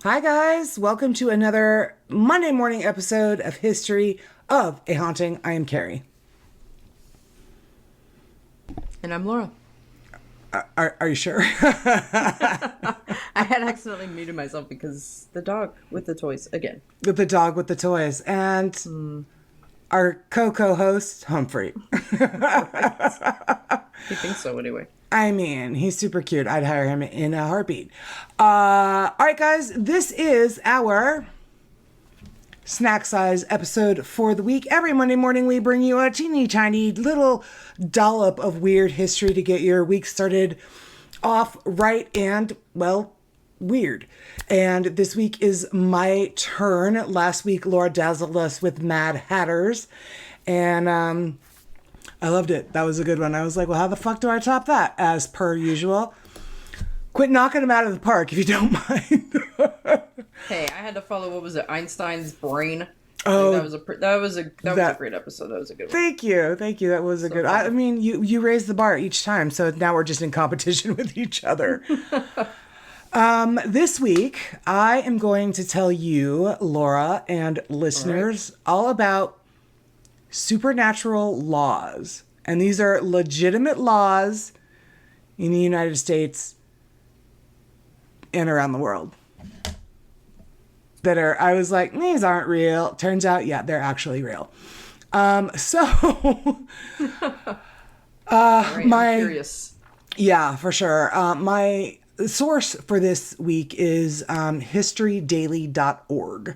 Hi, guys. Welcome to another Monday morning episode of History of a Haunting. I am Carrie. And I'm Laura. Are you sure? I had accidentally muted myself because the dog with the toys again. With the dog with the toys. And our co-host, Humphrey. He thinks so anyway. I mean, he's super cute. I'd hire him in a heartbeat. All right, guys. This is our snack size episode for the week. Every Monday morning, we bring you a teeny tiny little dollop of weird history to get your week started off right and, well, weird. And this week is my turn. Last week, Laura dazzled us with Mad Hatters. And I loved it. That was a good one. I was like, well, how the fuck do I top that? As per usual. Quit knocking them out of the park if you don't mind. Hey, I had to follow, what was it, Einstein's brain? Oh, that was a great episode. That was a good one. Thank you. That was a good. I mean, you raised the bar each time, so now we're just in competition with each other. This week, I am going to tell you, Laura and listeners, all about supernatural laws. And these are legitimate laws in the United States and around the world. I was like, these aren't real. Turns out, yeah, they're actually real. Right, I'm curious. Yeah, for sure. My source for this week is historydaily.org.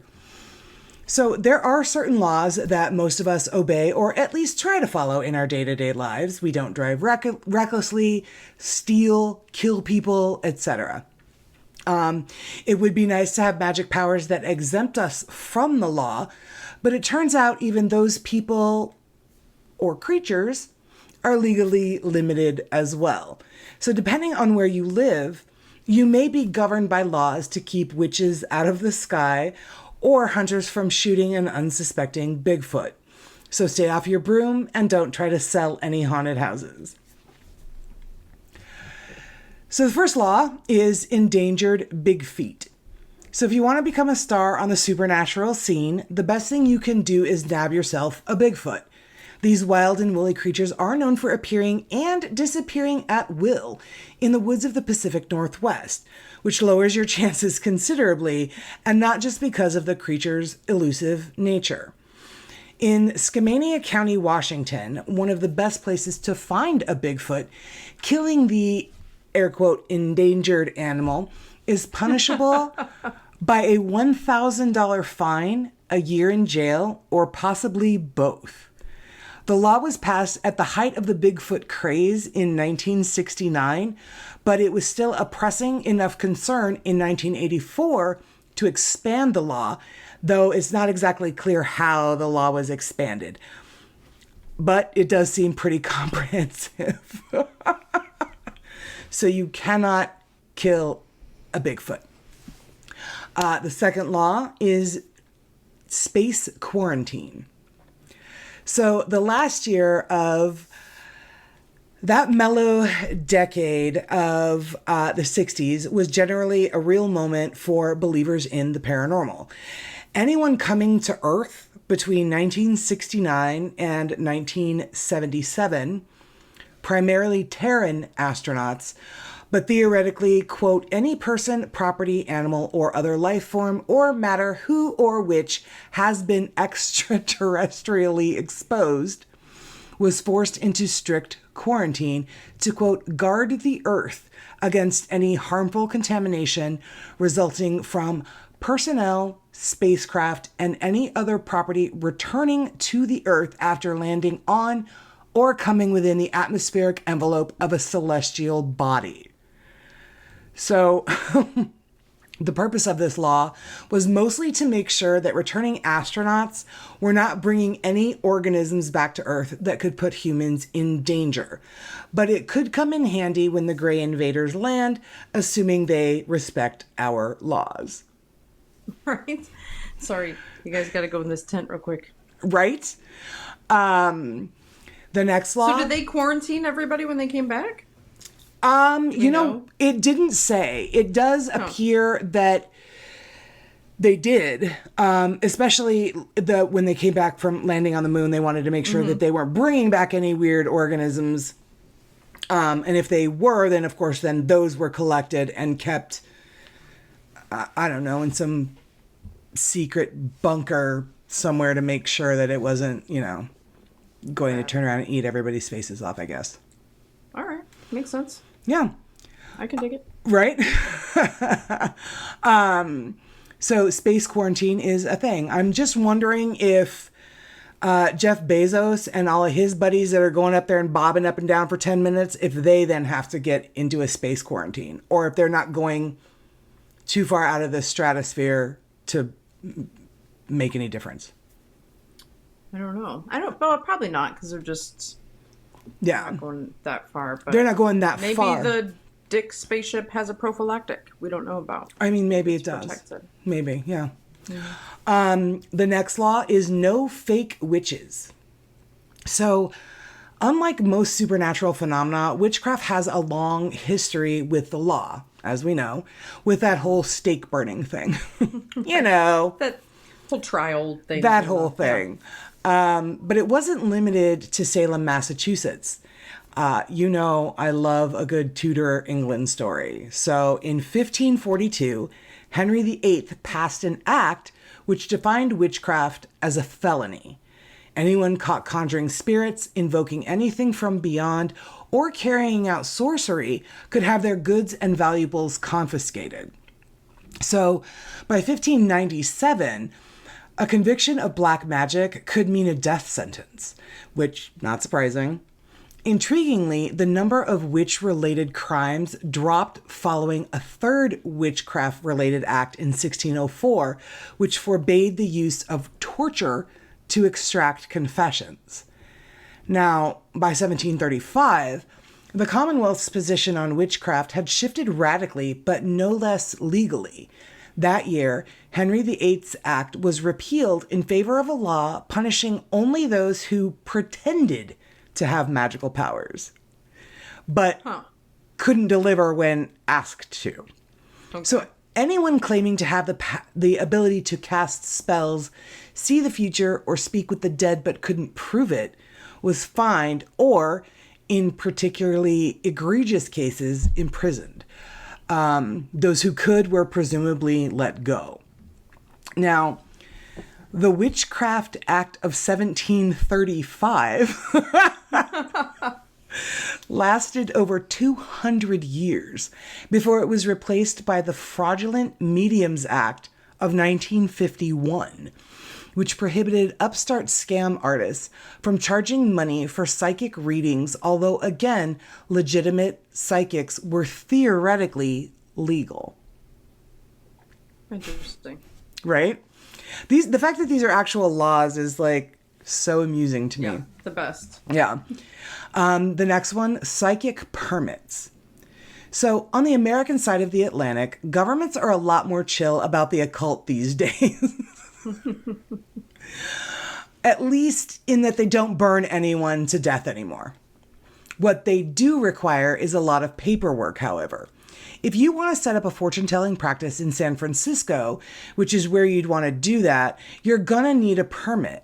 So there are certain laws that most of us obey or at least try to follow in our day-to-day lives. We don't drive recklessly, steal, kill people, etc. It would be nice to have magic powers that exempt us from the law, but it turns out even those people or creatures are legally limited as well. So depending on where you live, you may be governed by laws to keep witches out of the sky or hunters from shooting an unsuspecting Bigfoot. So stay off your broom and don't try to sell any haunted houses. So the first law is endangered big feet. So if you want to become a star on the supernatural scene, the best thing you can do is nab yourself a Bigfoot. These wild and woolly creatures are known for appearing and disappearing at will in the woods of the Pacific Northwest, which lowers your chances considerably, and not just because of the creature's elusive nature. In Skamania County, Washington, one of the best places to find a Bigfoot, killing the, air quote, endangered animal is punishable by a $1,000 fine, a year in jail, or possibly both. The law was passed at the height of the Bigfoot craze in 1969, but it was still a pressing enough concern in 1984 to expand the law, though it's not exactly clear how the law was expanded. But it does seem pretty comprehensive. So you cannot kill a Bigfoot. The second law is space quarantine. So the last year of that mellow decade of the 60s was generally a real moment for believers in the paranormal. Anyone coming to Earth between 1969 and 1977, primarily Terran astronauts, but theoretically, quote, any person, property, animal, or other life form or matter who or which has been extraterrestrially exposed was forced into strict quarantine to, quote, guard the Earth against any harmful contamination resulting from personnel, spacecraft, and any other property returning to the Earth after landing on or coming within the atmospheric envelope of a celestial body. So the purpose of this law was mostly to make sure that returning astronauts were not bringing any organisms back to Earth that could put humans in danger. But it could come in handy when the gray invaders land, assuming they respect our laws. Right? Sorry, you guys gotta go in this tent real quick. Right? The next law... So did they quarantine everybody when they came back? You know, it didn't say. It does appear that They did, especially when they came back from landing on the moon. They wanted to make sure that they weren't bringing back any weird organisms. And if they were, then of course, then those were collected and kept, I don't know, in some secret bunker somewhere to make sure that it wasn't, going to turn around and eat everybody's faces off, I guess. All right. Makes sense. Yeah. I can dig it. Right? So space quarantine is a thing. I'm just wondering if Jeff Bezos and all of his buddies that are going up there and bobbing up and down for 10 minutes, if they then have to get into a space quarantine, or if they're not going too far out of the stratosphere to make any difference. I don't know. Well, probably not, because they're just not going that far. But they're not going that far. Maybe the Dick spaceship has a prophylactic we don't know about. I mean, maybe it does. Protected. Maybe, yeah. The next law is no fake witches. So, unlike most supernatural phenomena, witchcraft has a long history with the law, as we know, with that whole stake burning thing. That whole trial thing. That whole thing. Yeah. But it wasn't limited to Salem, Massachusetts. I love a good Tudor England story. So in 1542, Henry VIII passed an act which defined witchcraft as a felony. Anyone caught conjuring spirits, invoking anything from beyond, or carrying out sorcery could have their goods and valuables confiscated. So by 1597, a conviction of black magic could mean a death sentence, which, not surprising. Intriguingly, the number of witch-related crimes dropped following a third witchcraft-related act in 1604, which forbade the use of torture to extract confessions. Now, by 1735, the Commonwealth's position on witchcraft had shifted radically, but no less legally. That year, Henry VIII's act was repealed in favor of a law punishing only those who pretended to have magical powers, but couldn't deliver when asked to. Okay. So anyone claiming to have the ability to cast spells, see the future, or speak with the dead but couldn't prove it was fined or, in particularly egregious cases, imprisoned. Those who could were presumably let go. Now, the Witchcraft Act of 1735 lasted over 200 years before it was replaced by the Fraudulent Mediums Act of 1951, which prohibited upstart scam artists from charging money for psychic readings, although, again, legitimate psychics were theoretically legal. Interesting. Right? The fact that these are actual laws is, so amusing to me. Yeah, the best. Yeah. The next one, psychic permits. So on the American side of the Atlantic, governments are a lot more chill about the occult these days. At least in that they don't burn anyone to death anymore. What they do require is a lot of paperwork, however. If you want to set up a fortune-telling practice in San Francisco, which is where you'd want to do that, you're gonna need a permit.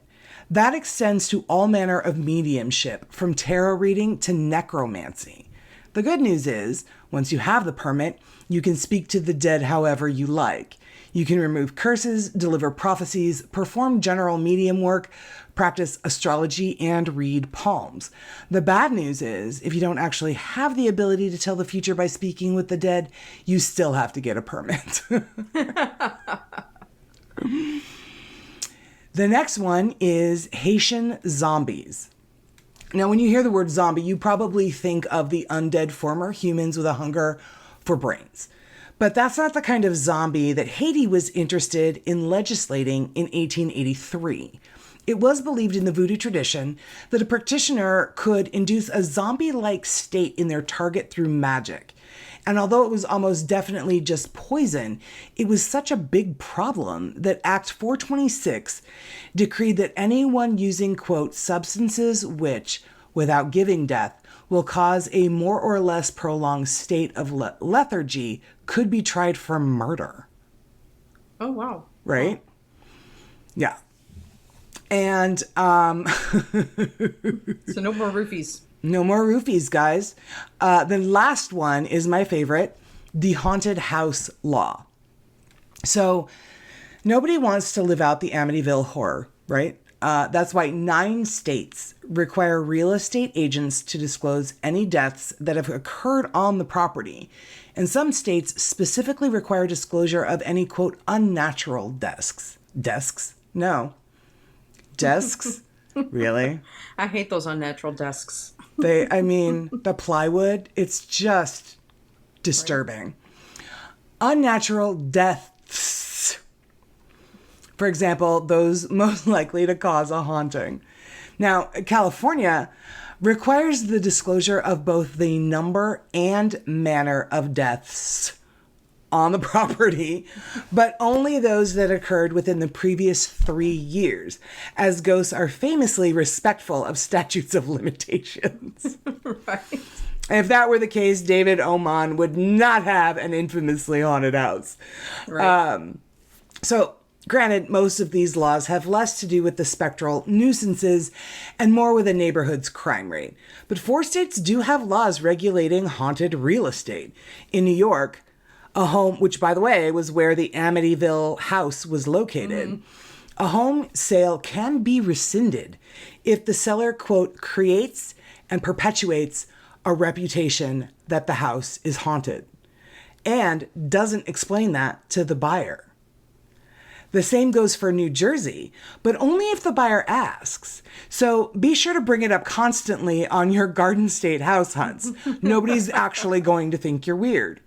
That extends to all manner of mediumship, from tarot reading to necromancy. The good news is, once you have the permit, you can speak to the dead however you like. You can remove curses, deliver prophecies, perform general medium work, practice astrology, and read palms. The bad news is, if you don't actually have the ability to tell the future by speaking with the dead, you still have to get a permit. The next one is Haitian zombies. Now, when you hear the word zombie, you probably think of the undead former humans with a hunger for brains. But that's not the kind of zombie that Haiti was interested in legislating in 1883. It was believed in the voodoo tradition that a practitioner could induce a zombie-like state in their target through magic. And although it was almost definitely just poison, it was such a big problem that Act 426 decreed that anyone using, quote, substances which, without giving death, will cause a more or less prolonged state of lethargy could be tried for murder. Oh, wow. right? Yeah. And So no more roofies. No more roofies, guys. The last one is my favorite, the haunted house law. So nobody wants to live out the Amityville horror, right? That's why 9 states require real estate agents to disclose any deaths that have occurred on the property. And some states specifically require disclosure of any, quote, unnatural desks. Desks? No. Desks? Really? I hate those unnatural desks. The plywood, it's just disturbing. Right. Unnatural deaths. For example, those most likely to cause a haunting. Now, California requires the disclosure of both the number and manner of deaths on the property, but only those that occurred within the previous 3 years, as ghosts are famously respectful of statutes of limitations. Right. And if that were the case, David Oman would not have an infamously haunted house. Right. So, granted, most of these laws have less to do with the spectral nuisances and more with a neighborhood's crime rate. But 4 states do have laws regulating haunted real estate. In New York, a home, which, by the way, was where the Amityville house was located, a home sale can be rescinded if the seller, quote, creates and perpetuates a reputation that the house is haunted and doesn't explain that to the buyer. The same goes for New Jersey, but only if the buyer asks. So be sure to bring it up constantly on your Garden State house hunts. Nobody's actually going to think you're weird.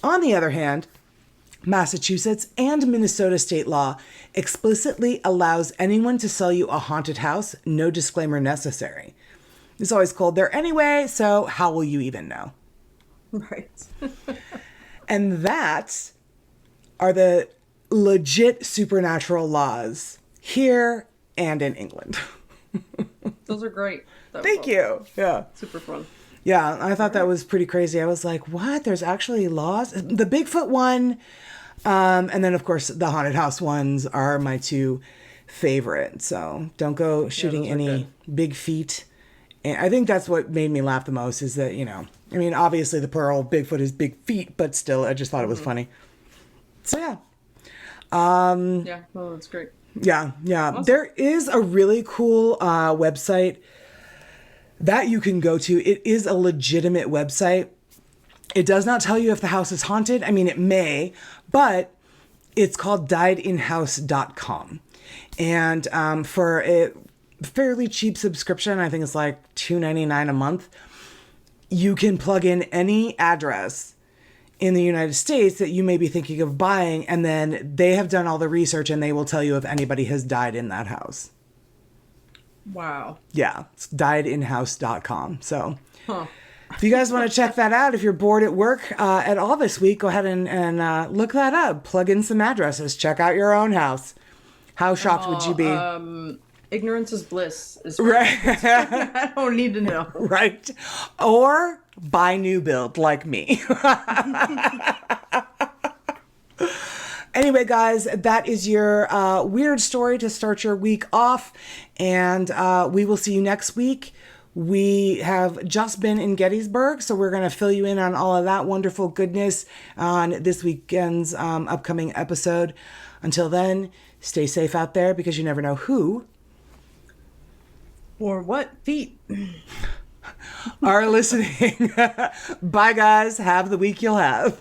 On the other hand, Massachusetts and Minnesota state law explicitly allows anyone to sell you a haunted house, no disclaimer necessary. It's always cold there anyway, so how will you even know? Right. And that are the legit supernatural laws here and in England. Those are great. Thank you. Yeah. Super fun. Yeah, I thought that was pretty crazy. I was like, what? There's actually laws? The Bigfoot one, and then, of course, the haunted house ones are my 2 favorite. So don't go shooting any big feet. And I think that's what made me laugh the most is that, obviously the plural Bigfoot is big feet, but still, I just thought it was funny. So, yeah. Yeah, well, that's great. Yeah. Awesome. There is a really cool website that you can go to. It is a legitimate website. It does not tell you if the house is haunted. It may, but it's called diedinhouse.com. And for a fairly cheap subscription, I think it's like $2.99 a month, you can plug in any address in the United States that you may be thinking of buying, and then they have done all the research and they will tell you if anybody has died in that house. Wow. Yeah, it's diedinhouse.com. So if you guys want to check that out, if you're bored at work at all this week, go ahead and look that up. Plug in some addresses. Check out your own house. How shocked would you be? Ignorance is bliss. Right. I don't need to know. Right. Or buy new build like me. Anyway, guys, that is your weird story to start your week off. And we will see you next week. We have just been in Gettysburg, so we're going to fill you in on all of that wonderful goodness on this weekend's upcoming episode. Until then, stay safe out there because you never know who or what feet are listening. Bye, guys. Have the week you'll have.